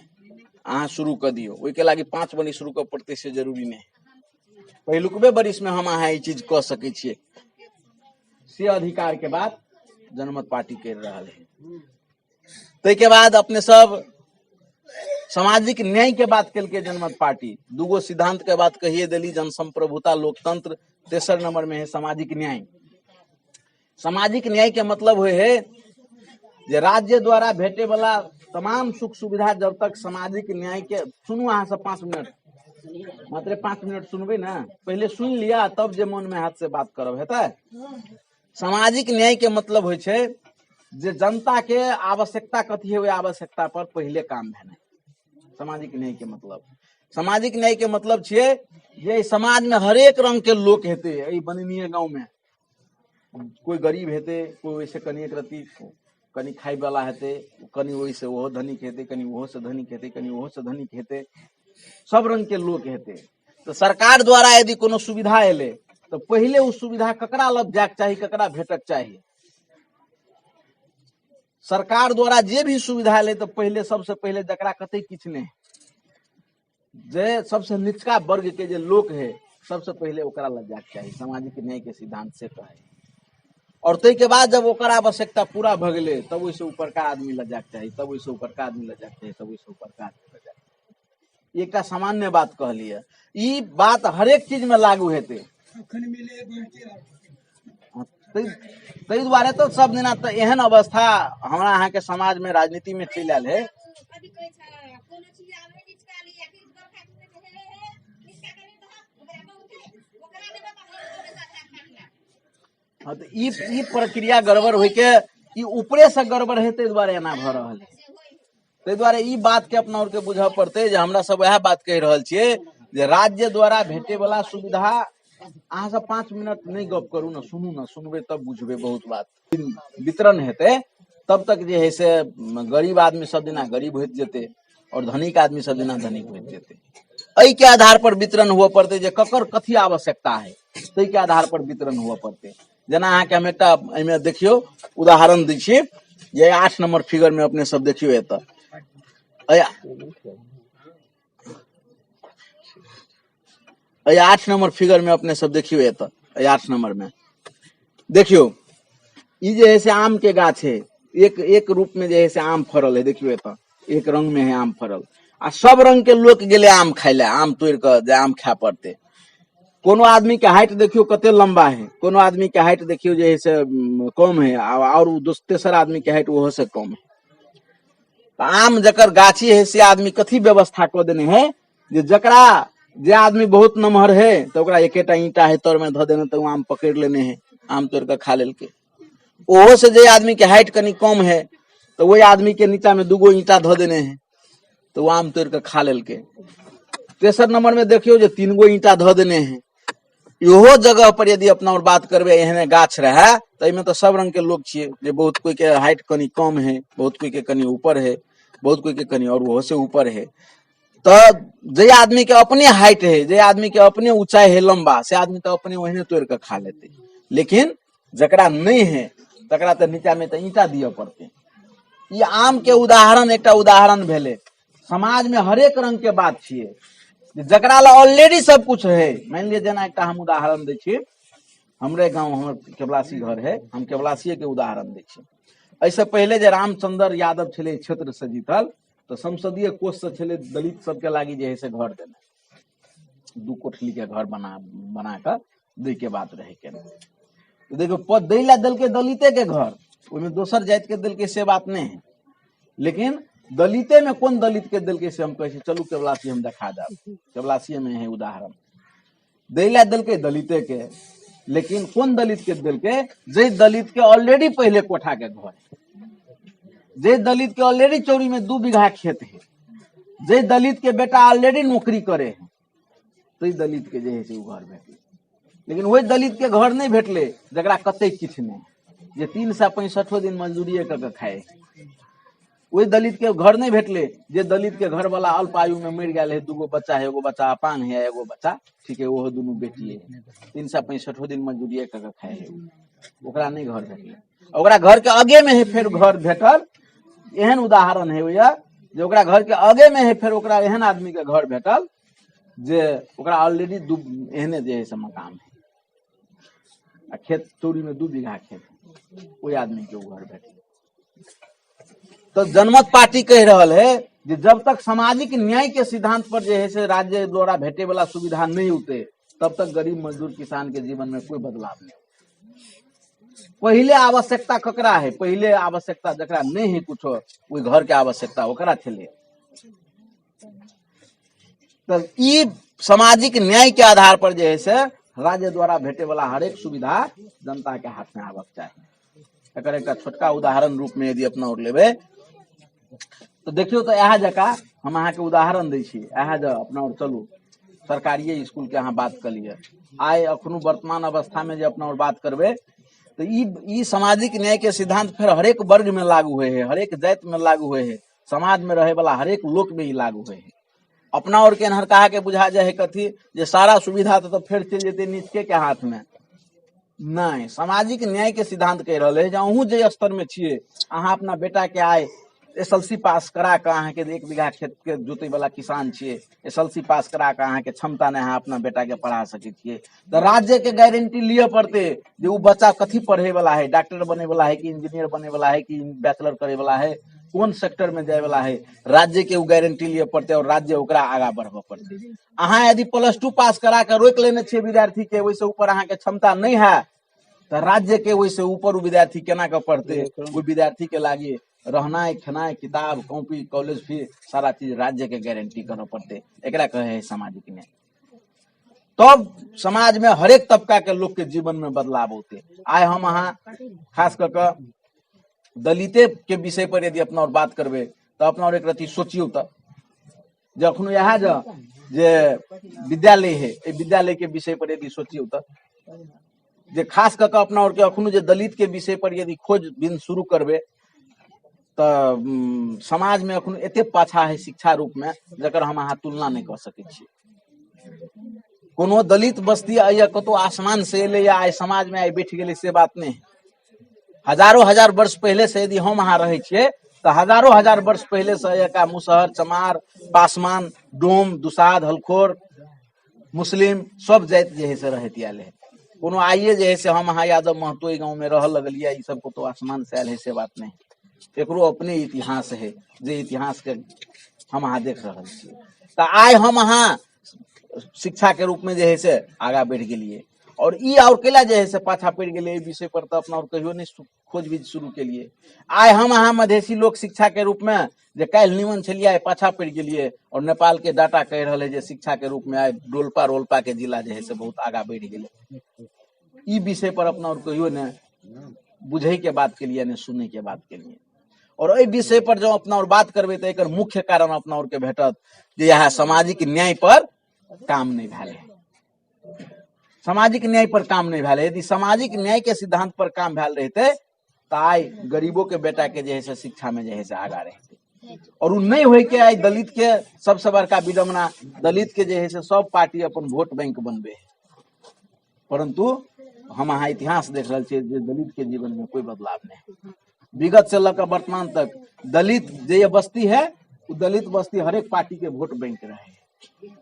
अहाँ शुरू कर दियो। ओहि के लागी 5 बरिस शुरू कर पड़ते से जरूरी नहीं। पहिलुकबे बरिस में हम अहाँ ई चीज कह सके छियै से अधिकार के बाद जनमत पार्टी कर रहा है। तै के बाद अपने सब सामाजिक न्याय के बात कल के जनमत पार्टी 2 सिद्धांत के बात कहिए दिली, जनसंप्रभुता, लोकतंत्र। 3 नंबर में है सामाजिक न्याय। सामाजिक न्याय के मतलब हुए है जे राज्य द्वारा भेटे वाला तमाम सुख सुविधा जब तक सामाजिक न्याय के, सुनू अहाँ सब 5 मिनट, मात्र 5 मिनट सुनबे ना, पहले सुन लिया तब जे मन में हाथ से बात करब हेतै। सामाजिक न्याय के मतलब होइ छै जे जनता के आवश्यकता कथी है, आवश्यकता पर पहले काम भेनाइ सामाजिक न्याय के मतलब। सामाजिक न्याय के मतलब छियै जे समाज में हरेक रंग के लोग हेते। एहि बननीय गांव में कोई गरीब हेते, कोई वैसे कनी एक रति कनी खाई वाला हेते, कनी वही से ओहो धनिक हेते, कनी ओहो से धनिक हेते, कनी ओहो से धनिक हेते, सब रंग के लोग हेते। तो सरकार द्वारा यदि कोनो सुविधा एले तो पहले उस सुविधा ककरा लग जाक चाहिए, ककरा भेटक चाहिए। सरकार द्वारा जे भी सुविधा एले तो पहले सबसे पहले जकरा कतई किछ नहीं, जे सबसे निचका वर्ग के जे लोग है सबसे पहले ओकरा लग जाक चाहिए। सामाजिक न्याय के सिद्धांत से कहे। और तै के बाद जब ओकर आवश्यकता पूरा भ गेले तब ओइसे ऊपर का आदमी लग जाक चाहिए, तब ओइसे ऊपर का आदमी लग जाक चाहिए, तब ओइसे ऊपर का आदमी लग जाक चाहिए। एकटा सामान्य बात कहलिए, ई बात हरेक चीज में लागू हेते। तै दुआरे तो सब दिना तो एहन अवस्था हमरा अहाँ के समाज में, राजनीति में चलि आयल है। हाँ तो ई प्रक्रिया गड़बड़ होई के ई ऊपरे से गड़बड़ है, तै दुआरे एना भ रहल है। तै दुआरे ई बात के अपना और के बुझ पड़ते जे हमरा सब वह बात कह रहल छियै जे राज्य द्वारा भेटे वाला सुविधा। अहाँ सब 5 मिनट नहीं गप करू ना, सुनू ना, सुनबे तब बुझबे बहुत बात। वितरण हेते तब तक जे है से गरीब आदमी सब दिना गरीब होइत जेते और धनिक आदमी सब दिना धनिक होइत जेते। एहि के आधार पर वितरण हुआ पड़ते जे ककर कथी आवश्यकता है, तै के आधार पर वितरण हुआ पड़ते। जेना अहाँ के हम एकटा एहिमे देखियो उदाहरण दै छी, जे 8 नंबर फिगर में अपने सब देखियो एतऽ 8 नंबर फिगर में अपने सब देखियो एतऽ 8 नंबर में देखियो ई जे है से आम के गाछ है, एक रूप में जे है से आम फरल है। देखियो एतऽ एक रंग में है आम फरल। आ सब रंग के लोग गेले आम खाय ले, आम तोड़ के जे आम खाय पड़ते। कोनो आदमी के हाइट देखियो कते लंबा है, कोनो आदमी के हाइट देखियो जे है से कम है, और तेसर आदमी के हाइट ओहो से कम है। तो आम जकर गाछी है से आदमी कथी व्यवस्था क देने है जे जकरा जे आदमी बहुत नमहर है तो ओकरा एकेटा ईंटा है तर में ध देने तो आम पकड़ लेने है, आम तोड़ के खा लेलके। ओहो से जे आदमी के हाइट कनी कम है तो वही आदमी के नीचा में दूगो ईंटा ध देने है तो वो आम तोड़ के खा लेलके। तेसर नंबर में देखियो जे 3 गो ईंटा ध देने हैं। इहो जगह पर यदि अपना और बात करबे एहने गाछ रहे तो इमे तो सब रंग के लोग छिए, जे बहुत कोई के हाइट कनी कम है, बहुत कोई के कनी ऊपर है, बहुत कोई के कनी और वो से ऊपर है। तो जे आदमी के अपने हाइट है, जे आदमी के अपने ऊंचाई है लंबा, से आदमी तो अपने वही तोड़ के खा लेते। लेकिन जकरा नहीं है तकरा तो नीचा में तो ईंटा दिए पड़ते। ये आम के उदाहरण एक उदाहरण भेले। समाज में हरेक रंग के बात छिए, जकरा ला ऑलरेडी सब कुछ है। मान लिया जना एक हम उदाहरण दै छी, हमरे गांव हमर केवलासी घर है, हम केवलासी के उदाहरण दै छी। ऐसे पहले जे रामचंद्र यादव छले क्षेत्र से जीतल तो संसदीय कोष से छले दलित सबके लागी जे है से घर देना, 2 कोठली के घर बना कर दे के बात रहे के। तो देखो पद दैला दल के दलिते के घर, उसमें दोसर जाति के दल के से बात नहीं है। लेकिन दलिते में कौन दलित के दल के से हम कहे चलू केवलासी हम देखा जाब, केवलासी में है उदाहरण। दैला दल के दलिते के, लेकिन कौन दलित के दल के, जे दलित के ऑलरेडी पहले कोठा के घर है, जे दलित के ऑलरेडी चौरी में 2 बीघा खेत है, जे दलित के बेटा ऑलरेडी नौकरी करे है, तो दलित के जे है से घर भेटले। लेकिन वही दलित के घर नहीं भेटले जकरा कते किछ नहीं, जे 365 दिन मजदूरी करके खाए। वही दलित के घर नहीं भेटले जे दलित के घर वाला अल्प आयु में मर गया है, 2 गो बच्चा है, एगो बच्चा अपांग है, एगो बच्चा ठीक है, वो दोनों बेटी है, 365 दिन मजदूरी करके खाए है, ओकरा नहीं घर भेटले। ओकरा घर के आगे में है फिर घर भेटल। एहन उदाहरण है भैया जे ओकरा घर के आगे में है फिर ओकरा एहन आदमी के घर भेटल जे ओकरा ऑलरेडी एहने जे है से मकान है, खेत चोरी में 2 बीघा खेत, वही आदमी के घर भेटल। तो जनमत पार्टी कह रहल है कि जब तक सामाजिक न्याय के सिद्धांत पर जे है से राज्य द्वारा भेटे वाला सुविधा नहीं होते तब तक गरीब मजदूर किसान के जीवन में कोई बदलाव नहीं। पहले आवश्यकता ककरा है, पहले आवश्यकता जकरा नहीं है कुछ वही घर के आवश्यकता ओकरा छले। तो ई सामाजिक न्याय के आधार पर जे है से राज्य द्वारा भेटे वाला हरेक सुविधा जनता के हाथ में आबक चाहिए। एकर एक छोटका उदाहरण रूप में यदि अपना और लेबे तो देखियो तो यह जका हम अहाँ के उदाहरण दै छी। यह जो अपना और चलू सरकारी स्कूल के अहाँ बात कर लिए, आय अखनो वर्तमान अवस्था में जो अपना और बात करबे तो ई सामाजिक न्याय के सिद्धांत फिर हरेक वर्ग में लागू हुए है, हरेक जाति में लागू हुए है, समाज में रहे वाला हरेक लोक में ही लागू हुए है। अपना और के नहर कहा के बुझा जाए कथी जे सारा सुविधा तो फिर चल जेते नीचे के हाथ में। नहीं, सामाजिक न्याय के सिद्धांत कह रहा है अहूँ जे स्तर में छिए अहाँ अपना बेटा के आय SLC पास करा के अहाँ के 1 बीघा खेत के जोते वाला किसान छिए, SLC पास करा के अहाँ के क्षमता नहीं अहाँ अपना बेटा के पढ़ा सके छिए तो राज्य के गारंटी लिए पड़ते जे वो बच्चा कथी पढ़े वाला है, डॉक्टर बने वाला है कि इंजीनियर बने वाला है कि बैचलर करे वाला है, कौन सेक्टर में जाए वाला है, राज्य के वो गारंटी लिए पड़ते और राज्य ओकरा आगा बढ़बे पड़ते। अहाँ यदि +2 पास करा के रोक लेने छे विद्यार्थी के, वैसे ऊपर अहाँ के क्षमता नहीं है तो राज्य के वैसे ऊपर विद्यार्थी केना के पढ़ते। वो विद्यार्थी के लागे रहना खाना किताब कॉपी कॉलेज फी सारा चीज राज्य के गारंटी करना पड़ते। एकरा कहे है सामाजिक न्याय। तब समाज में हरेक तबका के लोग के जीवन में बदलाव होते। आय हम अहाँ खास करके दलिते के विषय पर यदि अपना और बात करबे तो अपना और एक रति सोचियो तो जखनो यह जे विद्यालय है, विद्यालय के विषय पर यदि सोचियो तो जे खास करके अपना और के अखनो जे दलित के विषय पर यदि खोजबीन शुरू करबे तो समाज में अखनो एते पाछा है शिक्षा रूप में जकर हम अहाँ तुलना नहीं कर सके छी। कोनो दलित बस्ती आया कतो आसमान से एले या आय समाज में आय बैठ गेले से बात नहीं। हजारों हजार वर्ष पहले से यदि हम अहाँ रहे छिए तो हजारों हजार वर्ष पहले से एका मुसहर चमार पासवान डोम दुसाध हलखोर मुस्लिम सब जाति जे है से रहती आले है। कोनो आइए जे है से हम अहाँ यादव महतो गाँव में रह लगलिए ई सब को तो आसमान से आयल है से बात नहीं। एकरो अपने इतिहास है जे इतिहास के हम अहाँ देख रहे छियै। तो आइ हम अहाँ शिक्षा के रूप में जे है से आगा बढ़ गेलिए, और ई और कैला जे है से पाछा पड़ गए विषय पर तो अपना और कहियो नहीं खोजबीन शुरू केलिए। आइ हम अहाँ मधेसी लोक शिक्षा के रूप में जे काल्हि निमन छलिए पाछा पड़ गेलिए, और नेपाल के डाटा कह रहा है जे शिक्षा के रूप में आइ डोलपा रोलपा के जिला जे है से बहुत आगा बढ़ गए। ई विषय पर अपना और कहियो ने बुझे के बात के लिए, ने सुने के बात के लिए। और एहि विषय पर जो अपना और बात करबे तो एकर मुख्य कारण अपना और के भेटत जे यह सामाजिक न्याय पर काम नहीं भेल है। सामाजिक न्याय पर काम नहीं भेल है। यदि सामाजिक न्याय के सिद्धांत पर काम भेल रहते तो आई गरीबों के बेटा के जे है से शिक्षा में जे है से आगा रहते। और उ नहीं होय के आई दलित के सबसे बड़का विडम्बना, दलित के जे है से सब पार्टी अपन वोट बैंक बनबे है। परंतु हम अहाँ इतिहास देख रहे छे जे दलित के जीवन में कोई बदलाव नहीं। विगत से लेकर वर्तमान तक दलित जे ये बस्ती है, वो दलित बस्ती हर एक पार्टी के वोट बैंक रहे है।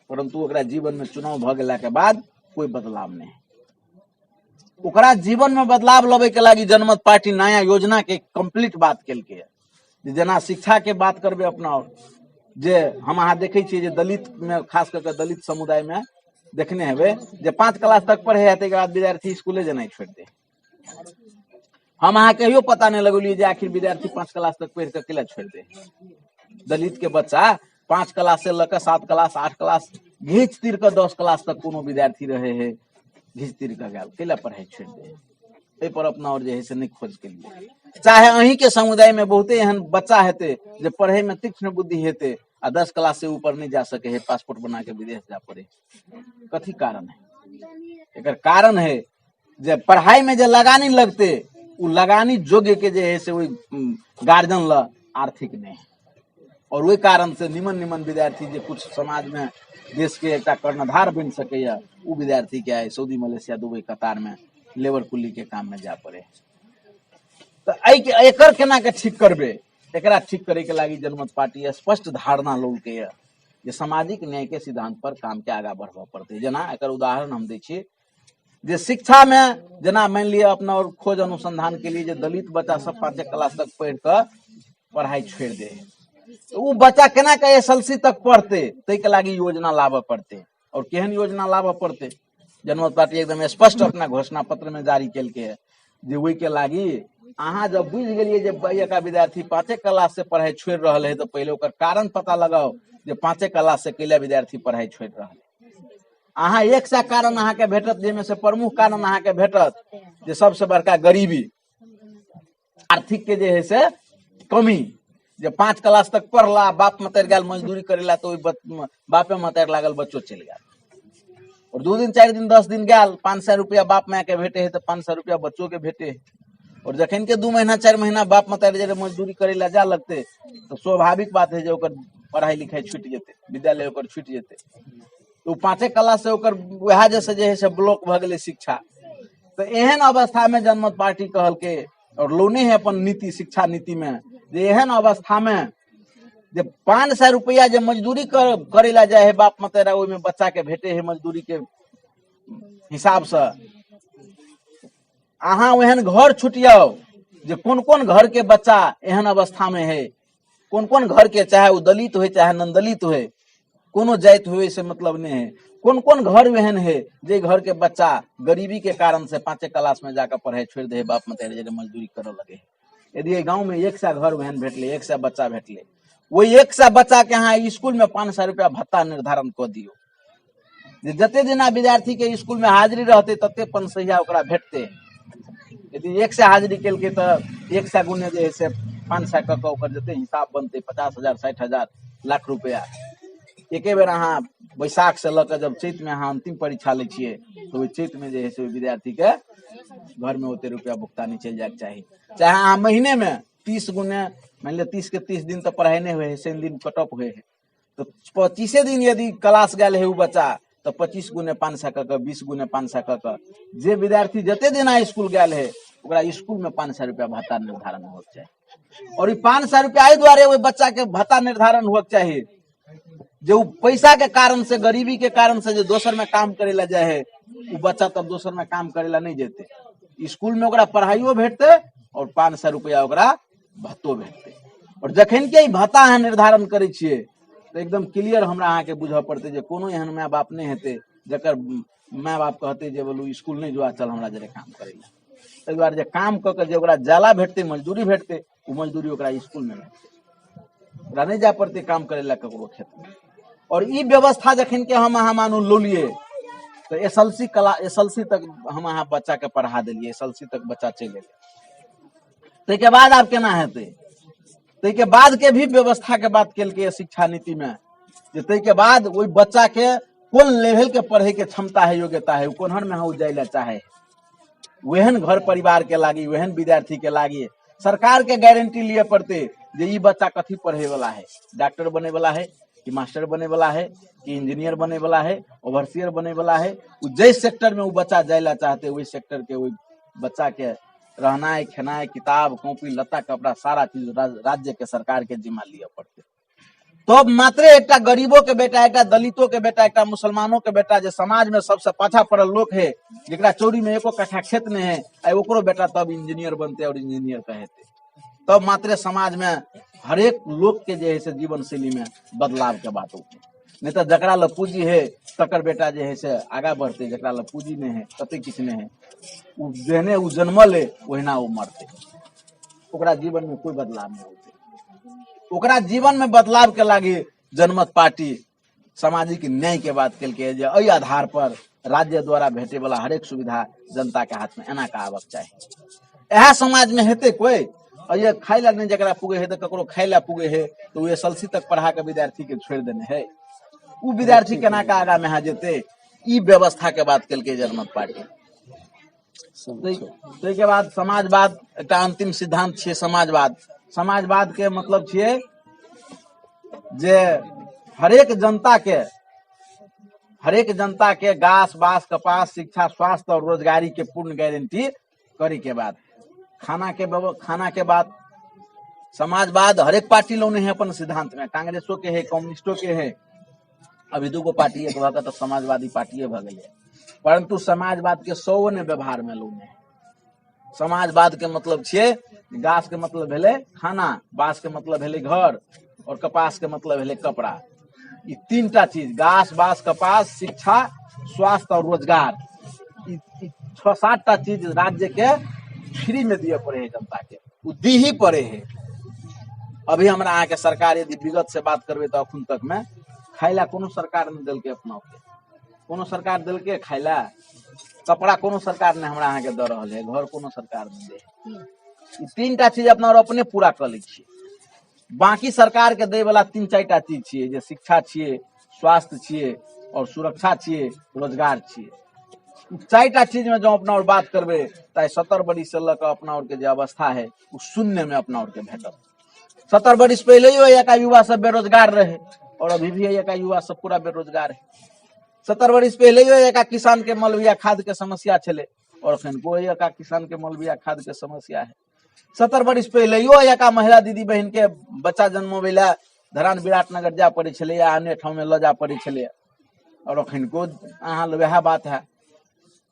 परंतु ओकरा जीवन में चुनाव भ गेला के बाद कोई बदलाव नहीं। ओकरा जीवन में बदलाव लबे के लागी जनमत पार्टी नया योजना के कंप्लीट बात केलकै। जेना शिक्षा के बात करबे अपना और जे हम अहाँ देखे छियै जे दलित में खास करके दलित समुदाय में देखने हेबे जे 5 क्लास तक पढ़े है के बाद विद्यार्थी स्कूले जेनाइ छोड़ दे। हम अहाँ कहियो पता नहीं लगलिए जे आखिर विद्यार्थी 5 क्लास तक पढ़ के केला छोड़ दे। दलित के बच्चा 5 क्लास से लेकर 7 क्लास 8 क्लास घींच तीर के 10 क्लास तक कोनो विद्यार्थी रहे है, घींच तीर के गल केला पढ़ाई छोड़ दे। ए पर अपना और जे है से नहीं खोज के लिए। चाहे अहीं के समुदाय में बहुते एहन बच्चा हेते जे पढ़े में तीक्ष्ण बुद्धि हेते आ 10 क्लास से ऊपर नहीं जा सके है, पासपोर्ट बना के विदेश जा पड़े। कथी कारण है? एकर कारण है जे पढ़ाई में जे लगानी लगते उ लगानी जोग्य के जे है से वही गार्जियन ला आर्थिक नहीं। और वही कारण से निमन निमन विद्यार्थी जे कुछ समाज में देश के एक कर्णधार बन सके या उ विद्यार्थी के आए सऊदी मलेशिया दुबई कतार में लेबर कुली के काम में जा पड़े। तो एकर केना के ठीक करबे? एकरा ठीक करे के लागी जनमत पार्टी स्पष्ट धारणा लोलके है जे सामाजिक न्याय के सिद्धांत पर काम के आगा बढ़बा पड़ते। जना एकर उदाहरण हम दै छी जे शिक्षा में जना मान लिया अपना और खोज अनुसंधान के लिए जे दलित बच्चा सब 5 क्लास तक पढ़ कर पढ़ाई छोड़ दे, तो वो बच्चा केना के एसएलसी तक पढ़ते तै के लागी योजना लाबे पड़ते। और केहन योजना लाबे पड़ते? जनमत पार्टी एकदम स्पष्ट अपना घोषणा पत्र में जारी केलके है जे वही के लागी अहाँ जब बुझ गेलिए जे का विद्यार्थी 5 क्लास से पढ़ाई छोड़ रहा है तो पहले ओकर कारण पता लगाओ जे 5 क्लास से कैला विद्यार्थी पढ़ाई छोड़ रहा है। अहाँ 100 कारण अहाँ के भेटत, जेमे से प्रमुख कारण अहाँ के भेटत जे सबसे बड़का गरीबी, आर्थिक के जे है से कमी। जे 5 क्लास तक पढ़ला बाप मतर गेल मजदूरी करेला तो बापे मतर लागल बच्चों चल गया। और 2 दिन 4 दिन 10 दिन गेल 500 रुपया बाप माँ के भेटे है तो 500 रुपया बच्चों के भेटे है। और जखन के 2 महीना 4 महीना बाप मतारी जे मजदूरी करेला जा लगते तो स्वाभाविक बात है जे ओकर पढ़ाई लिखाई छूट जेते, विद्यालय ओकर छूट जेते। तो 5 क्लास से ओकर वह जैसे जे है से ब्लॉक भ गेले शिक्षा। तो एहन अवस्था में जनमत पार्टी कहल के और लोने है अपन नीति शिक्षा नीति में जे एहन अवस्था में जे 500 रुपया जे मजदूरी करेला जाए है बाप मतेरा ओहि में बच्चा के भेटे है मजदूरी के हिसाब से। अहाँ ओहन घर छुटियाओ जे कौन कौन घर के बच्चा एहन अवस्था में है, कौन कौन घर के, चाहे वो दलित हो चाहे नंदलित हो, कोनो जाति हो से मतलब नहीं है, कौन कौन घर एहन है जे घर के बच्चा गरीबी के कारण से 5 क्लास में जाकर पढ़ाई छोड़ दे बाप मतेरा जे मजदूरी करे लगे। यदि गाँव में 100 घर वहन भेटले 100 बच्चा भेटले, वही 100 बच्चा के यहाँ स्कूल में 500 रुपया भत्ता निर्धारण कर दियो। जते दिना विद्यार्थी के स्कूल में हाजिरी रहते तते 500 ओकरा भेटते। यदि 100 हाजिरी केलके तो 100 गुने जे है से 500 क ओकर जते हिसाब बनते 50,000 60,000 लाख रुपया। एके बेर अहाँ बैसाख से लक जब चैत में अहाँ अंतिम परीक्षा ले छिए तो वही चैत में जे है से विद्यार्थी के घर में ओते रुपया भुगतानी चल जाए चाहिए। चाहे अहाँ महीने में 30 गुने मान लिया 30 के 30 दिन तो पढ़ाई नहीं हुए है, 100 दिन कट ऑफ हुए है तो 25 दिन यदि क्लास गए है वो बच्चा तो 25 गुने 500 क 20 गुने 500 क जे विद्यार्थी जते दिन स्कूल गए है ओकरा स्कूल में 500 रुपया भत्ता निर्धारण हो चाहिए। और 500 रुपया द्वारे वो बच्चा के भत्ता निर्धारण हो चाहिए जो पैसा के कारण से गरीबी के कारण से जो दोसर में काम करेला जाए है वो बच्चा तब दोसर में काम करेला नहीं जेते। स्कूल में ओकरा पढ़ाइयो भेटते और 500 रुपया ओकरा भत्तो भेटते। और जखन के ई भत्ता अहाँ निर्धारण करै छियै तो एकदम क्लियर हमरा अहाँके बुझऽ पड़तै जे कोनो एहन माय बाप नहीं हेतै जकर माय बाप कहतै जे बोलू स्कूल नहीं जुआ चल हमरा जरे काम करै ला। ताहि दुआरे जे काम कऽ के जे ओकरा जाला भेटतै मजदूरी भेटतै ओ मजदूरी ओकरा स्कूल में भेटतै, ओकरा नहीं जाय पड़तै काम करे ला ककरो खेत में। और ई व्यवस्था जखन के हम अहाँ मानू लोलिए तो एसएलसी तक हम अहाँ बच्चा के पढ़ा देलिए, एसएलसी तक बच्चा चलि एलै। ताहि के बाद आब केना हेतै? ताहि के बाद के भी व्यवस्था के बात केलकै शिक्षा नीति में जे ताहि के बाद ओहि बच्चा के कोन लेवल के पढ़े के क्षमता है, योग्यता है, कोनहर में उ जाय ला चाहे, वहन घर परिवार के लागी, वहन विद्यार्थी के लागी सरकार के गारंटी लिए पड़ते जे ई बच्चा कथी पढ़े वाला है, डॉक्टर बने वाला है कि मास्टर बने वाला है कि इंजीनियर बने वाला है, ओवरसियर बने वाला है। उ जिस सेक्टर में वो बच्चा जाय ला चाहते वही सेक्टर के वही बच्चा के रहनाय खेनाय किताब कॉपी लत्ता कपड़ा सारा चीज राज्य के सरकार के जिम्मा लिए पड़ते। तो मात्र एक गरीबों के बेटा, एक दलितों के बेटा, एक मुसलमानों के बेटा जो समाज में सबसे पाछा पड़ल लोग है, जरा चौरी में एको कट्ठा खेत नहीं है, ओकरो बेटा तब इंजीनियर बनते और इंजीनियर कहते, तब मात्र समाज में हरेक लोग के जे है से जीवन शैली में बदलाव के बात होती। नहीं तो जकरा ल पूंजी है तकर बेटा जे है से आगा बढ़ते, जकरा ल पूंजी नहीं है कते किछ नहीं है उ जेहने उ जन्मल है ओहिना उ मरते, ओकरा जीवन में कोई बदलाव नहीं होते। ओकरा जीवन में बदलाव के लागी जनमत पार्टी सामाजिक न्याय के बात केलकै जे एहि आधार पर राज्य द्वारा भेटे वाला हरेक सुविधा जनता के हाथ में एना का आबक चाही। एह समाज में हेते कोई ये खाई ला नहीं जकरा पुगे है तो ककरो खाई ला पुगे है तो वो एसएलसी तक पढ़ा के विद्यार्थी के छोड़ देने है, उ विद्यार्थी केना का आगा में जेते, ई व्यवस्था के बात केलकै जनमत पार्टी। ताहि के बाद समाजवाद एक अंतिम सिद्धांत छियै। समाजवाद, समाजवाद के मतलब छियै जे हरेक जनता के गाछ बास कपास शिक्षा स्वास्थ्य और रोजगारी के पूर्ण गारंटी करे के बाद खाना के बाद समाजवाद हरेक पार्टी लोने है अपन सिद्धांत में, कांग्रेसों के है कम्युनिस्टों के है, अभी दूगो पार्टी एक भगत तो समाजवादी पार्टी भग गई है, परंतु समाजवाद के 100 ने व्यवहार में लोने है। समाजवाद के मतलब छे गाछ के मतलब भेले खाना, बांस के मतलब भेले घर और कपास के मतलब भेले कपड़ा। ये तीनटा चीज गाछ बांस कपास शिक्षा स्वास्थ्य और रोजगार, 6-7टा चीज राज्य के फ्री में दिए पड़े है जनता के, उ दी ही पड़े है। अभी हमरा अहाँ के सरकार यदि विगत से बात करबे तो अखन तक में खाइला कोनो सरकार ने दिल के अपना के, कोनो सरकार दिल के खाइला कपड़ा कोनो सरकार ने हमरा अहाँ के द रहल है, घर कोनो सरकार ने दे। ई तीनटा चीज अपना और अपने पूरा कर लै छियै। बाकी सरकार के दे वाला 3-4टा चीज छियै जे शिक्षा छियै स्वास्थ्य छियै और सुरक्षा छियै रोजगार छियै। 4टा चीज में जो अपना और बात करबे ताकि 70 बरिस से लग अपना और के जो अवस्था है वो शून्य में अपना और के भेटत। 70 बरिस पहले एक युवा सब बेरोजगार रहे और अभी भी एक युवा सब पूरा बेरोजगार है। 70 बरिस पहले एक किसान के मलबिया खाद के समस्या छे और अखन को एक किसान के मलबिया खाद के समस्या है। 70 बरिस पहले एक महिला दीदी बहन के बच्चा जन्मवे ला धरान विराटनगर जा पड़े छे या अन्य ठाव में ल जा पड़े छे और अखन को अहाँ वह बात है।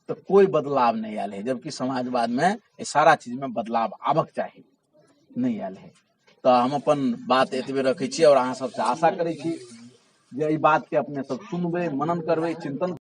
तो कोई बदलाव नहीं आयल है, जबकि समाजवाद में ये सारा चीज में बदलाव आबक चाहिए, नहीं आयल है। तो हम अपन बात एतबे रखे छी और अहाँ सबसे आशा करे छी जे ई बात के अपने सब सुनबे मनन करबे चिंतन